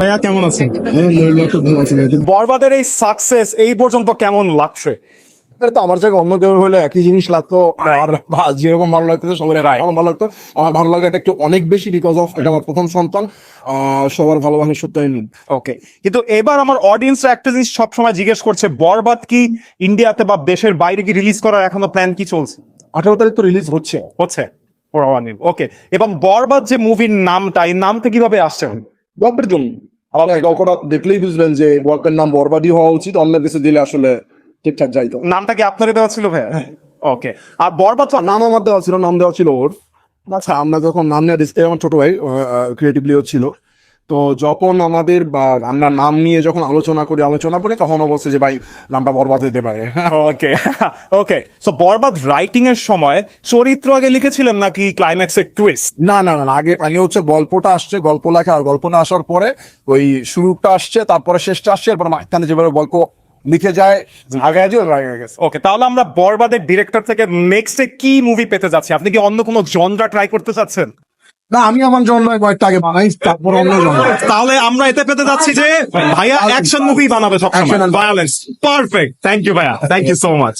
ভাইয়া কেমন আছেন? বরবাদের এই সাকসেস এই পর্যন্ত কেমন লাগছে? এটা তো আমার জায়গায় অন্য কেউ হলে একই জিনিস লাগতো। আর যেরকম ভালো লাগতো সবাই আমার ভালো লাগতো। আমার ভালো লাগে এটা একটু অনেক বেশি, বিকজ অফ এটা আমার প্রথম সন্তান। সবার ভালোবাসা সত্যি নেই। ওকে, কিন্তু এবার আমার অডিয়েন্সরা একটা জিনিস সবসময় জিজ্ঞেস করছে, বরবাদ কি ইন্ডিয়াতে বা দেশের বাইরে কি রিলিজ করার এখনো প্ল্যান কি চলছে? 18 তারিখ তো রিলিজ হচ্ছে। ওকে, এবং বরবাদ যে মুভির নামটা, এই নামটা কিভাবে আসছে? গল্পের জন্য আমার গল্পটা দেখলেই বুঝবেন যে গল্পের নাম বরবাদই হওয়া উচিত, অন্য কিছু দিলে আসলে ঠিকঠাক যাইতো। নামটা কি আপনারই দেওয়া ছিল ভাইয়া? ওকে, আর বরবাদ তো নাম আমার দেওয়া ছিল, নাম দেওয়া ছিল ওর। আচ্ছা, আমরা যখন নাম নেওয়া ডিসপ্লে, আমার ছোট ভাই ক্রিয়েটিভলিও ছিল, তো যখন আমাদের বা আমরা নাম নিয়ে যখন আলোচনা করে তখন ও বলছে যে ভাই নামটা বরবাদ দিতে পারে। ওকে ওকে, সো বরবাদ রাইটিং এর সময় চরিত্র আগে লিখেছিলেন নাকি ক্লাইম্যাক্সের টুইস্ট? না, আগে আগে হচ্ছে গল্পটা আসছে, গল্প লেখা, আর গল্প না আসার পরে ওই শুরুটা আসছে, তারপরে শেষটা আসছে, এরপর মাঝখানে যেভাবে গল্প লিখে যায় আগে গেছে। ওকে, তাহলে আমরা বরবাদের ডিরেক্টর থেকে নেক্সটে কি মুভি পেতে যাচ্ছি? আপনি কি অন্য কোনো জনরা ট্রাই করতে চাচ্ছেন? না, আমি আমার জন্য কয়েকটা আগে বানাই, তারপর অন্য জন্য। তাহলে আমরা এতে পেতে যাচ্ছি যে ভাইয়া অ্যাকশন মুভি বানাবে সবসময়, ভায়োলেন্স। পারফেক্ট, থ্যাংক ইউ ভাইয়া, থ্যাংক ইউ সো মাচ।